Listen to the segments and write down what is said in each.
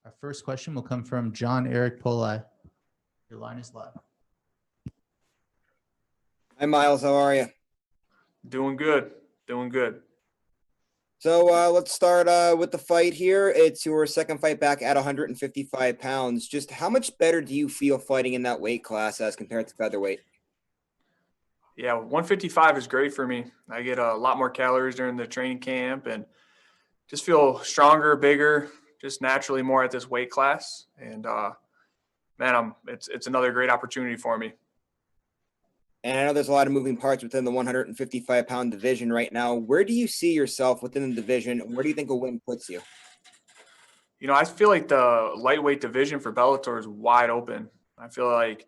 Our first question will come from John Eric Polai. Your line is live. Hi, Myles. How are you? Doing good. Doing good. So let's start with the fight here. It's your second fight back at 155 pounds. Just how much better do you feel fighting in that weight class as compared to featherweight? Yeah, 155 is great for me. I get a lot more calories during the training camp and just feel stronger, bigger, just naturally more at this weight class. And man, it's another great opportunity for me. And I know there's a lot of moving parts within the 155-pound division right now. Where do you see yourself within the division? Where do you think a win puts you? You know, I feel like the lightweight division for Bellator is wide open. I feel like,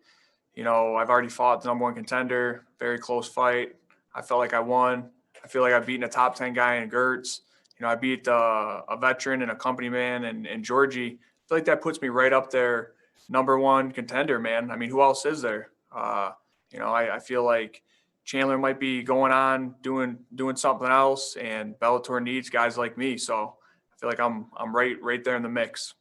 I've already fought the number one contender, very close fight. I felt like I won. I feel like I've beaten a top 10 guy in Gertz. I beat a veteran and a company man and Georgi. I feel like that puts me right up there, number one contender, man. I mean, who else is there? I feel like Chandler might be going on doing something else, and Bellator needs guys like me. So I feel like I'm right there in the mix.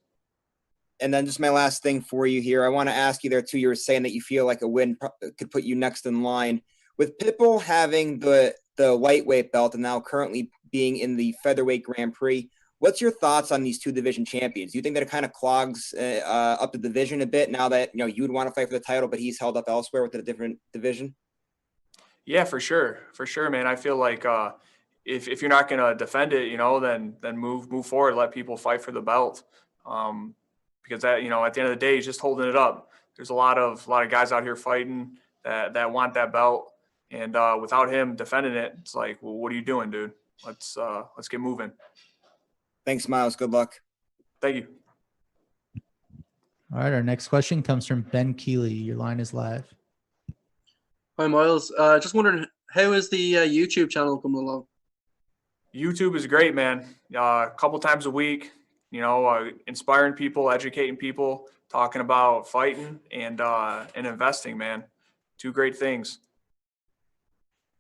And then just my last thing for you here. I want to ask you there too. You were saying that you feel like a win could put you next in line. With Pitbull having the lightweight belt and now currently being in the featherweight Grand Prix, what's your thoughts on these two division champions? Do you think that it kind of clogs up the division a bit now that you would want to fight for the title, but he's held up elsewhere within a different division? Yeah, for sure, man. I feel like if you're not going to defend it, then move forward, let people fight for the belt. Because that, at the end of the day, he's just holding it up. There's a lot of guys out here fighting that want that belt, and without him defending it, it's like, well, what are you doing, dude? Let's get moving. Thanks, Myles. Good luck. Thank you. All right, our next question comes from Ben Keeley. Your line is live. Hi, Myles. Just wondering, how is the YouTube channel coming along? YouTube is great, man. A couple times a week, inspiring people, educating people, talking about fighting and investing, man. Two great things.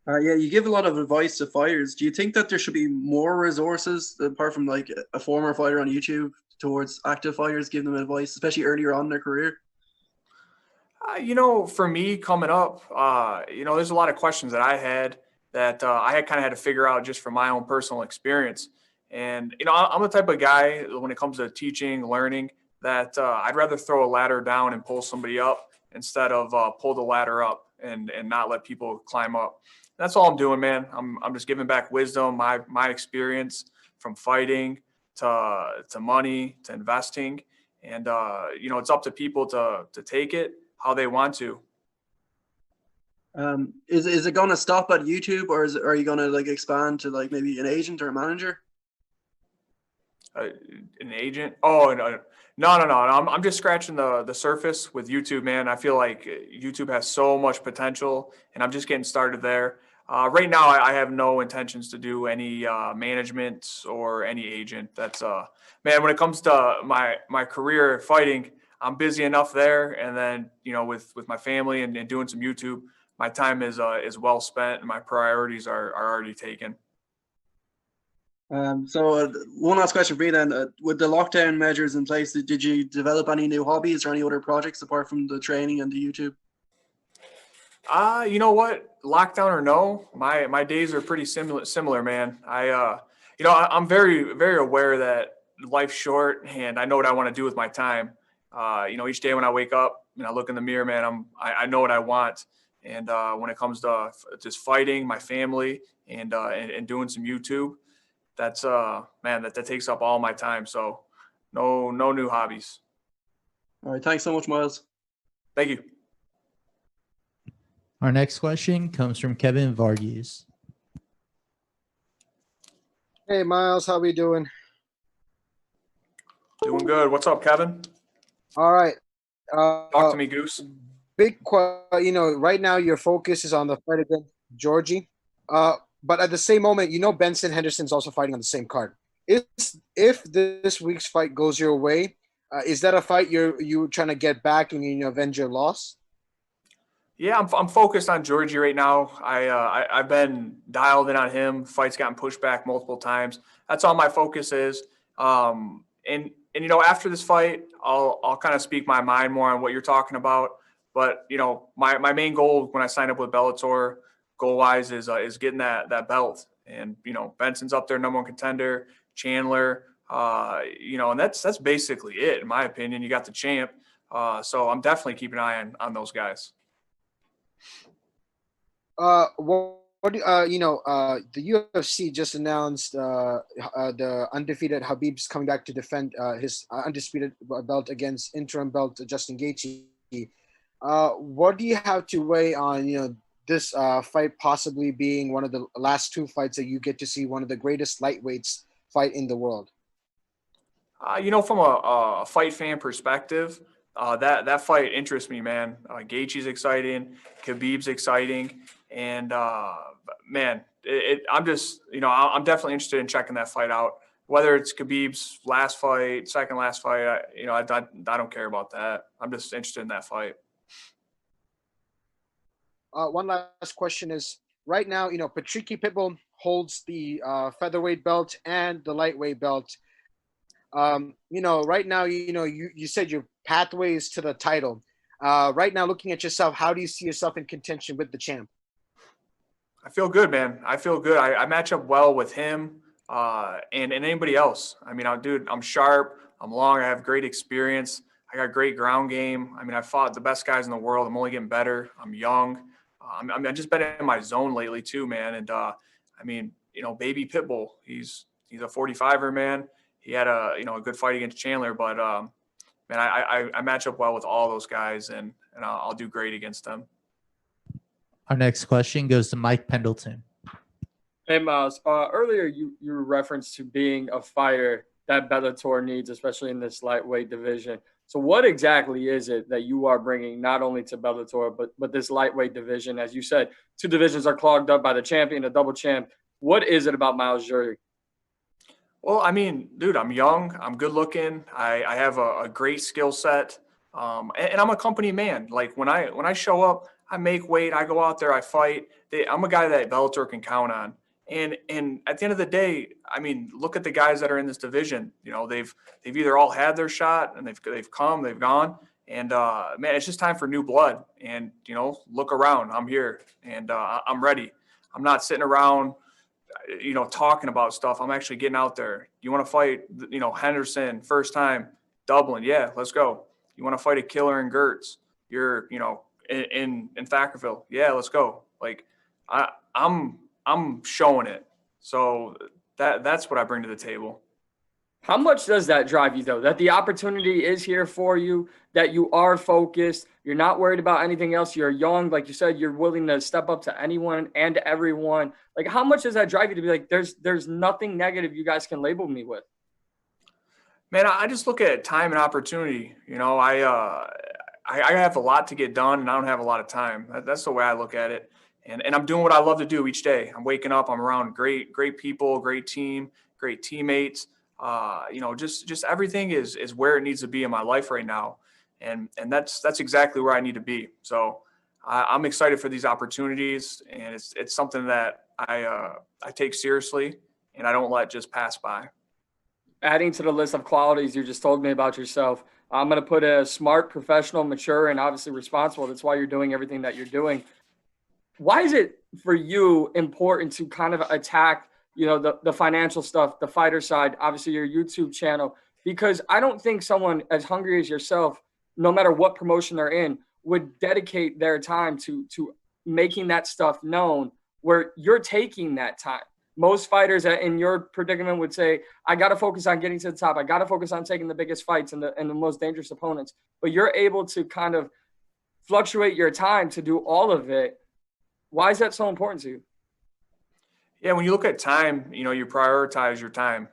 Yeah, you give a lot of advice to fighters. Do you think that there should be more resources apart from like a former fighter on YouTube towards active fighters, giving them advice, especially earlier on in their career? For me coming up, there's a lot of questions that I had that I had kind of had to figure out just from my own personal experience. And, I'm the type of guy when it comes to teaching, learning, that I'd rather throw a ladder down and pull somebody up instead of pull the ladder up and not let people climb up. That's all I'm doing, man. I'm just giving back wisdom, my experience from fighting to money to investing. And, it's up to people to take it how they want to. Is it going to stop at YouTube, or are you going to like expand to like maybe an agent or a manager? An agent? Oh, no. I'm just scratching the surface with YouTube, man. I feel like YouTube has so much potential, and I'm just getting started there. Right now, I have no intentions to do any management or any agent. That's man. When it comes to my career fighting, I'm busy enough there, and then with my family and doing some YouTube, my time is well spent, and my priorities are already taken. So one last question for me then. With the lockdown measures in place, did you develop any new hobbies or any other projects apart from the training and the YouTube? You know what? Lockdown or no, my days are pretty similar, man. I'm very, very aware that life's short, and I know what I want to do with my time. Each day when I wake up and I look in the mirror, man, I know what I want. And when it comes to just fighting my family and doing some YouTube, that's man, that takes up all my time. So no new hobbies. All right, thanks so much, Myles. Thank you. Our next question comes from Kevin Varghese. Hey, Myles, how we doing? Doing good. What's up, Kevin? All right. Talk to me, Goose. Right now your focus is on the fight against Georgi. But at the same moment, Benson Henderson's also fighting on the same card. If this week's fight goes your way, is that a fight you trying to get back and avenge your loss? Yeah, I'm focused on Georgi right now. I've been dialed in on him. Fight's gotten pushed back multiple times. That's all my focus is. And you know, after this fight, I'll kind of speak my mind more on what you're talking about. But you know, my main goal when I signed up with Bellator, goal wise, is getting that belt. And you know, Benson's up there, number one contender. Chandler, you know, and that's basically it in my opinion. You got the champ, so I'm definitely keeping an eye on those guys. The UFC just announced the undefeated Khabib's coming back to defend his undisputed belt against interim belt Justin Gaethje. What do you have to weigh on, this fight possibly being one of the last two fights that you get to see one of the greatest lightweights fight in the world? You know, from a fight fan perspective, that fight interests me, man. Gaethje's exciting, Khabib's exciting, and man, I'm just, you know, I'm definitely interested in checking that fight out. Whether it's Khabib's last fight, second last fight, I don't care about that. I'm just interested in that fight. One last question is, right now, Patricky Pitbull holds the featherweight belt and the lightweight belt. Right now, you said your pathway is to the title. Right now, looking at yourself, how do you see yourself in contention with the champ? I feel good, man. I feel good. I match up well with him and anybody else. I mean, I'm sharp. I'm long. I have great experience. I got great ground game. I mean, I fought the best guys in the world. I'm only getting better. I'm young. I've just been in my zone lately too, man. And I mean, baby Pitbull, he's a 45er, man. He had a good fight against Chandler, but man, I match up well with all those guys, and I'll do great against them. Our next question goes to Mike Pendleton. Hey, Myles. Earlier, you referenced to being a fighter that Bellator needs, especially in this lightweight division. So what exactly is it that you are bringing not only to Bellator, but this lightweight division? As you said, two divisions are clogged up by the champion, a double champ. What is it about Myles Jury? Well, I mean, dude, I'm young. I'm good looking. I have a great skill set. And I'm a company man. Like when I show up, I make weight. I go out there. I fight. I'm a guy that Bellator can count on. And at the end of the day, I mean, look at the guys that are in this division. They've either all had their shot and they've come, they've gone. And man, it's just time for new blood. And look around. I'm here and I'm ready. I'm not sitting around, talking about stuff. I'm actually getting out there. You want to fight, Henderson, first time, Dublin. Yeah, let's go. You want to fight a killer in Gertz? You're, in Thackerville. Yeah, let's go. Like I'm showing it. So that's what I bring to the table. How much does that drive you, though? That the opportunity is here for you, that you are focused, you're not worried about anything else, you're young, like you said, you're willing to step up to anyone and everyone. Like, how much does that drive you to be like, there's nothing negative you guys can label me with? Man, I just look at time and opportunity. I have a lot to get done, and I don't have a lot of time. That's the way I look at it. And I'm doing what I love to do each day. I'm waking up. I'm around great people, great team, great teammates. Just everything is where it needs to be in my life right now. And that's exactly where I need to be. So I'm excited for these opportunities, and it's something that I take seriously, and I don't let just pass by. Adding to the list of qualities you just told me about yourself, I'm going to put a smart, professional, mature, and obviously responsible. That's why you're doing everything that you're doing. Why is it for you important to kind of attack, the financial stuff, the fighter side, obviously your YouTube channel? Because I don't think someone as hungry as yourself, no matter what promotion they're in, would dedicate their time to making that stuff known, where you're taking that time. Most fighters in your predicament would say, I got to focus on getting to the top. I got to focus on taking the biggest fights and the most dangerous opponents. But you're able to kind of fluctuate your time to do all of it. Why is that so important to you? Yeah, when you look at time, you prioritize your time.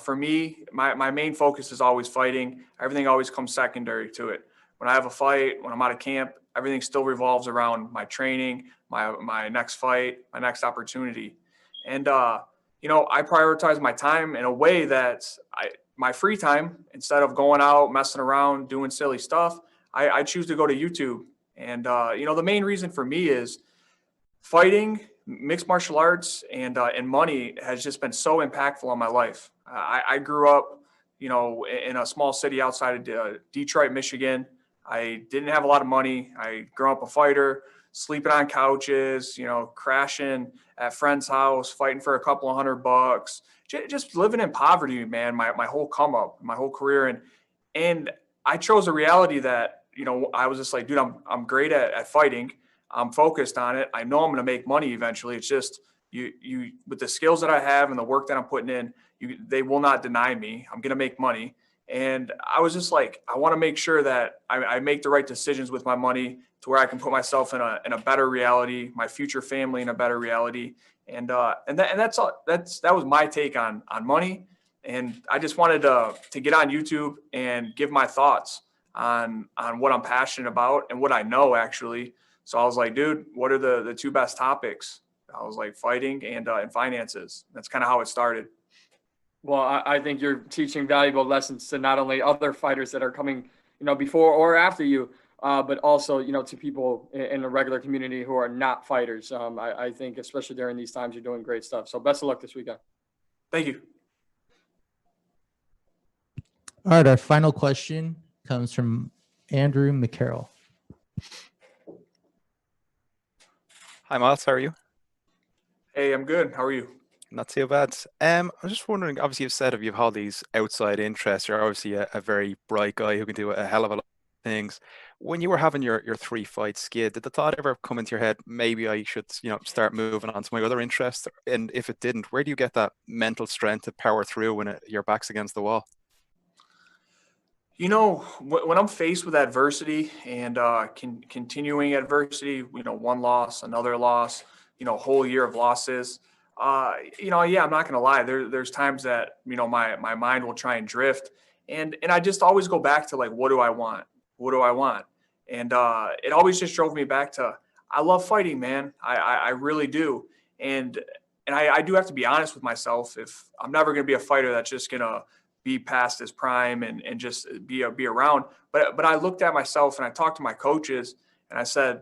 For me, my main focus is always fighting. Everything always comes secondary to it. When I have a fight, when I'm out of camp, everything still revolves around my training, my next fight, my next opportunity. And, I prioritize my time in a way that my free time, instead of going out, messing around, doing silly stuff, I choose to go to YouTube. And, the main reason for me is fighting, mixed martial arts, and money has just been so impactful on my life. I grew up, in a small city outside of Detroit, Michigan. I didn't have a lot of money. I grew up a fighter, sleeping on couches, crashing at friends' house, fighting for a couple of $100, just living in poverty, man, my whole come up, my whole career. And I chose a reality that, I was just like, dude, I'm great at fighting. I'm focused on it. I know I'm going to make money eventually. It's just you with the skills that I have and the work that I'm putting in, they will not deny me. I'm going to make money. And I was just like, I want to make sure that I make the right decisions with my money to where I can put myself in a better reality, my future family in a better reality. And that's all. That was my take on money. And I just wanted to get on YouTube and give my thoughts on what I'm passionate about and what I know actually. So I was like, dude, what are the two best topics? I was like, fighting and finances. That's kind of how it started. Well, I think you're teaching valuable lessons to not only other fighters that are coming, before or after you, but also, to people in the regular community who are not fighters. I think, especially during these times, you're doing great stuff. So best of luck this weekend. Thank you. All right, our final question comes from Andrew McCarroll. Hi, Myles. How are you? Hey, I'm good. How are you? Not too bad. I'm just wondering, obviously you've said if you've had these outside interests, you're obviously a very bright guy who can do a hell of a lot of things. When you were having your 3-fight skid, did the thought ever come into your head, maybe I should, start moving on to my other interests? And if it didn't, where do you get that mental strength to power through when your back's against the wall? When I'm faced with adversity and continuing adversity, one loss, another loss, whole year of losses, yeah, I'm not going to lie. There's times that, my mind will try and drift. And I just always go back to like, what do I want? What do I want? And it always just drove me back to, I love fighting, man. I really do. And I do have to be honest with myself. If I'm never going to be a fighter that's just going to be past his prime and just be around. But I looked at myself and I talked to my coaches and I said,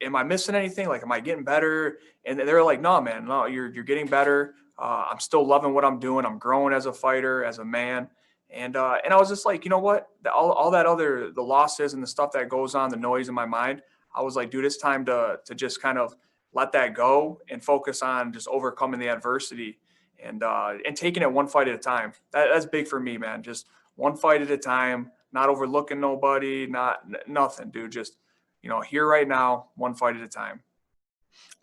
am I missing anything? Like, am I getting better? And they're like, no, man, no, you're getting better. I'm still loving what I'm doing. I'm growing as a fighter, as a man. And I was just like, you know what? All that other, the losses and the stuff that goes on, the noise in my mind, I was like, dude, it's time to just kind of let that go and focus on just overcoming the adversity and taking it one fight at a time. That's big for me, man. Just one fight at a time, not overlooking nobody, nothing, dude. Just, here right now, one fight at a time.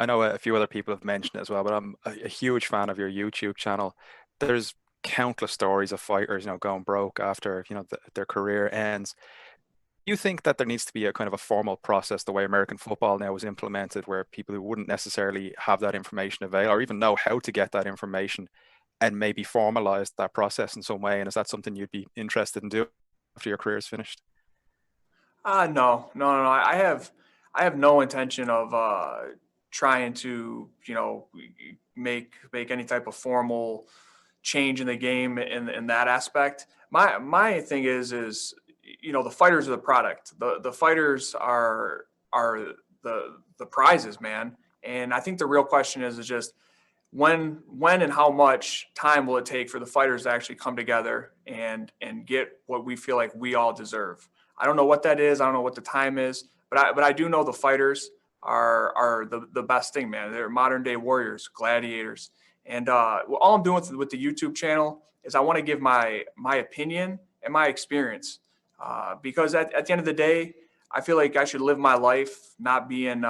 I know a few other people have mentioned it as well, but I'm a huge fan of your YouTube channel. There's countless stories of fighters, going broke after, their career ends. You think that there needs to be a kind of a formal process the way American football now is implemented, where people who wouldn't necessarily have that information available or even know how to get that information and maybe formalize that process in some way? And is that something you'd be interested in doing after your career is finished? No. I have no intention of trying to, make any type of formal change in the game in that aspect. My thing is the fighters are the product. The fighters are the prizes, man. And I think the real question is just when and how much time will it take for the fighters to actually come together and get what we feel like we all deserve. I don't know what that is. I don't know what the time is, but I do know the fighters are the best thing, man. They're modern day warriors, gladiators. And all I'm doing with the YouTube channel is I want to give my opinion and my experience. Because at the end of the day, I feel like I should live my life not being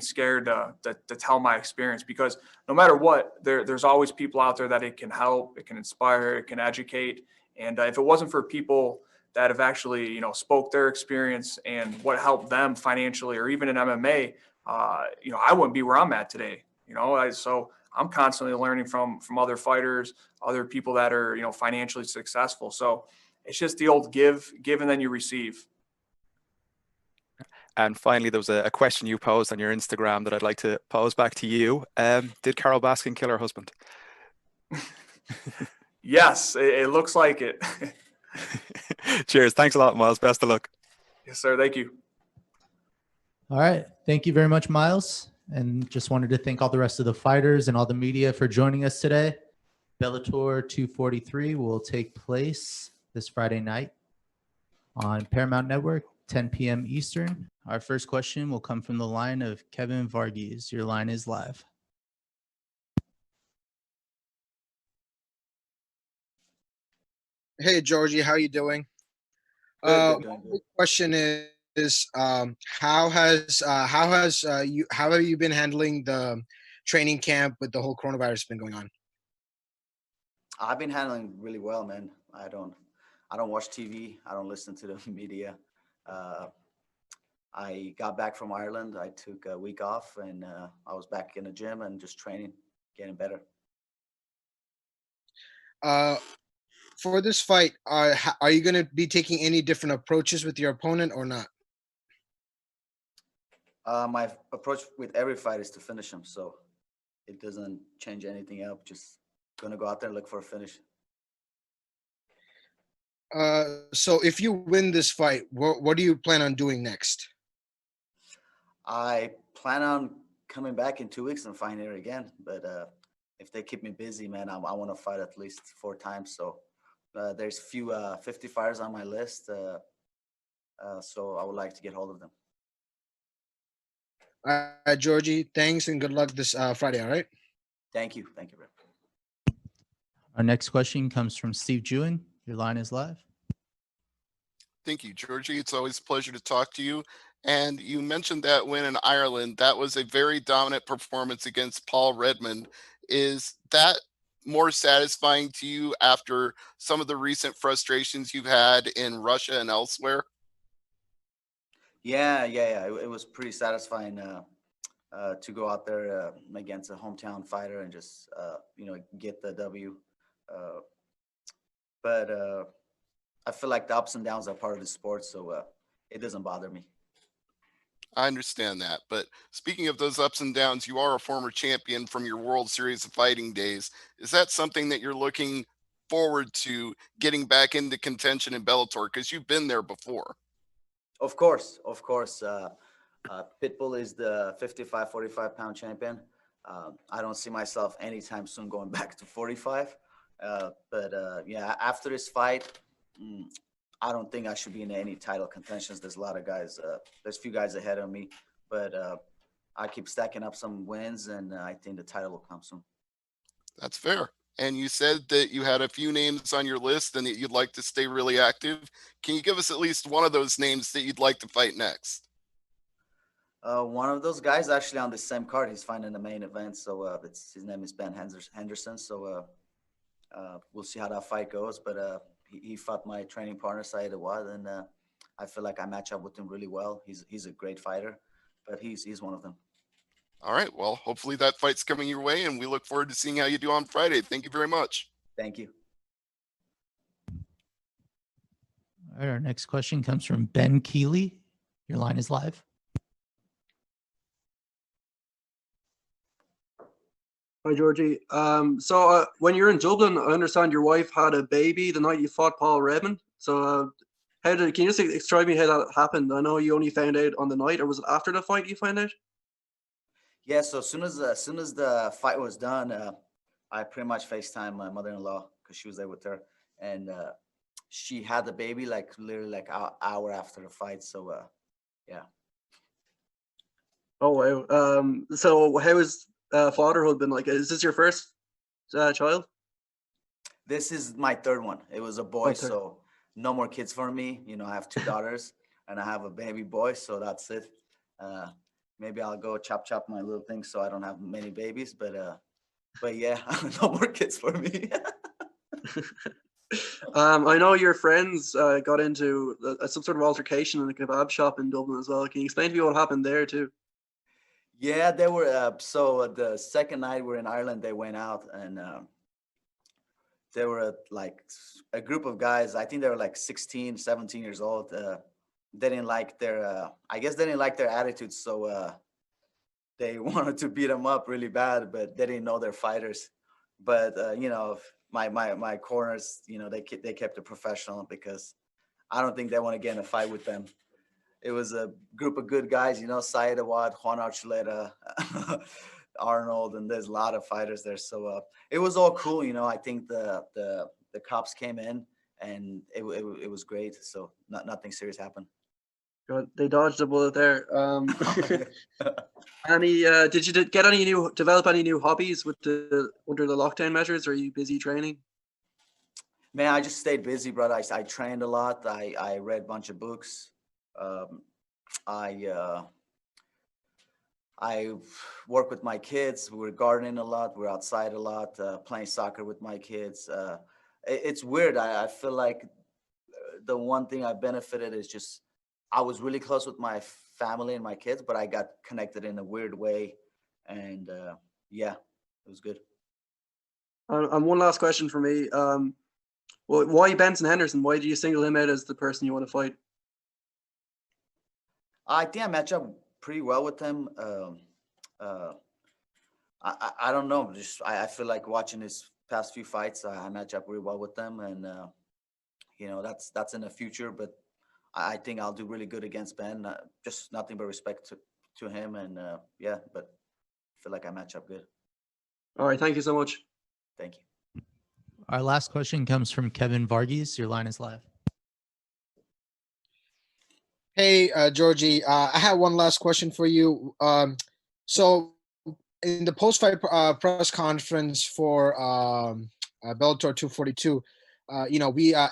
scared to tell my experience, because no matter what, there's always people out there that it can help, it can inspire, it can educate. And if it wasn't for people that have actually, spoke their experience and what helped them financially or even in MMA, I wouldn't be where I'm at today. So I'm constantly learning from other fighters, other people that are, financially successful. So it's just the old give and then you receive. And finally, there was a question you posed on your Instagram that I'd like to pose back to you. Did Carol Baskin kill her husband? Yes, it looks like it. Cheers. Thanks a lot, Myles. Best of luck. Yes, sir. Thank you. All right. Thank you very much, Myles. And just wanted to thank all the rest of the fighters and all the media for joining us today. Bellator 243 will take place this Friday night on Paramount Network, 10 p.m. Eastern. Our first question will come from the line of Kevin Varghese. Your line is live. Hey, Georgie, how you doing? Good, doing The good. question is how have you been handling the training camp with the whole coronavirus been going on? I've been handling really well, man. I don't watch TV. I don't listen to the media. I got back from Ireland. I took a week off, and I was back in the gym and just training, getting better. For this fight, are you going to be taking any different approaches with your opponent or not? My approach with every fight is to finish him, so it doesn't change anything up. Just gonna go out there and look for a finish. So if you win this fight, what do you plan on doing next? I plan on coming back in 2 weeks and fighting her again, but if they keep me busy, man, I want to fight at least 4 times. So there's few 50 fighters on my list, so I would like to get hold of them. Georgie, thanks and good luck this Friday. All right. Thank you, bro. Our next question comes from Steve Jewin. Your line is live. Thank you, Georgie. It's always a pleasure to talk to you. And you mentioned that win in Ireland. That was a very dominant performance against Paul Redmond. Is that more satisfying to you after some of the recent frustrations you've had in Russia and elsewhere? Yeah. It was pretty satisfying to go out there against a hometown fighter and just get the W. But I feel like the ups and downs are part of the sport, so it doesn't bother me. I understand that. But speaking of those ups and downs, you are a former champion from your World Series of Fighting days. Is that something that you're looking forward to, getting back into contention in Bellator? Because you've been there before. Of course. Pitbull is the 55, 45-pound champion. I don't see myself anytime soon going back to 45. But after this fight, I don't think I should be in any title contentions. There's a lot of guys. There's a few guys ahead of me, but I keep stacking up some wins, and I think the title will come soon. That's fair. And you said that you had a few names on your list and that you'd like to stay really active. Can you give us at least one of those names that you'd like to fight next? One of those guys actually on the same card. He's fighting the main event, so his name is Ben Henderson. So we'll see how that fight goes. But he fought my training partner Saeed Awad, and I feel like I match up with him really well. He's a great fighter, but he's one of them. All right. Well, hopefully that fight's coming your way, and we look forward to seeing how you do on Friday. Thank you very much. Thank you. All right, our next question comes from Ben Keeley. Your line is live. Hi, Georgie. So when you're in Dublin, I understand your wife had a baby the night you fought Paul Redmond. So can you just describe me how that happened? I know you only found out on the night, or was it after the fight you found out? Yeah. So as soon as the fight was done, I pretty much FaceTimed my mother-in-law because she was there with her, and she had the baby like literally like an hour after the fight. So yeah. Oh wow. So how is fatherhood been like? Is this your first child? This is my third one. It was a boy, Okay. so no more kids for me. I have 2 daughters and I have a baby boy, so that's it. Maybe I'll go chop my little thing so I don't have many babies, but yeah, no more kids for me. I know your friends got into some sort of altercation in a kebab shop in Dublin as well. Can you explain to me what happened there too? Yeah, they were. So the second night we're in Ireland, they went out and they were like a group of guys. I think they were like 16, 17 years old. They didn't like their, I guess they didn't like their attitude. So they wanted to beat them up really bad, but they didn't know they're fighters. But, my corners, they kept it professional because I don't think they want to get in a fight with them. It was a group of good guys, Saeed Awad, Juan Archuleta, Arnold, and there's a lot of fighters there. So it was all cool, you know. I think the cops came in, and it was great. So nothing serious happened. God, they dodged a bullet there. Did you develop any new hobbies with under the lockdown measures? Or are you busy training? Man, I just stayed busy, brother. I trained a lot. I read a bunch of books. I work with my kids. We're gardening a lot. We're outside a lot, playing soccer with my kids. It's weird. I feel like the one thing I benefited is just I was really close with my family and my kids, but I got connected in a weird way. And yeah, it was good. And one last question for me. Well, why Benson Henderson? Why do you single him out as the person you want to fight? I think I match up pretty well with him. I don't know. Just I feel like watching his past few fights, I match up really well with them, and you know that's in the future. But I think I'll do really good against Ben. Just nothing but respect to him, and yeah. But I feel like I match up good. All right, thank you so much. Thank you. Our last question comes from Kevin Varghese. Your line is live. Hey, Georgie, I have one last question for you. So in the post-fight press conference for Bellator 242,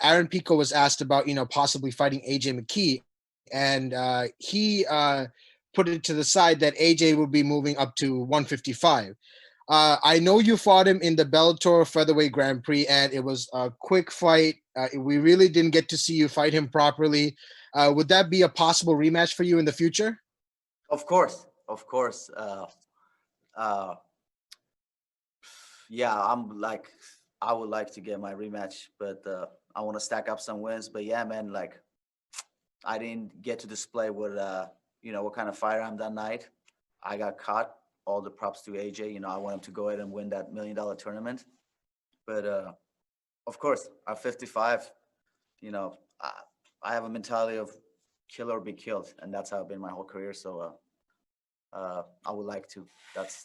Aaron Pico was asked about, possibly fighting AJ McKee, and he put it to the side that AJ will be moving up to 155. I know you fought him in the Bellator Featherweight Grand Prix, and it was a quick fight. We really didn't get to see you fight him properly. Would that be a possible rematch for you in the future? Of course. Yeah, I would like to get my rematch, but I want to stack up some wins. But yeah, man, like I didn't get to display what what kind of fighter I'm that night. I got caught. All the props to AJ. I want him to go ahead and win that $1 million tournament. But of course, at 55, I have a mentality of kill or be killed, and that's how I've been my whole career. So I would like to. That's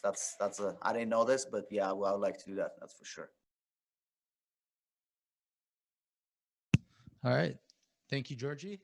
I didn't know this, but yeah, I would like to do that. That's for sure. All right. Thank you, Georgie.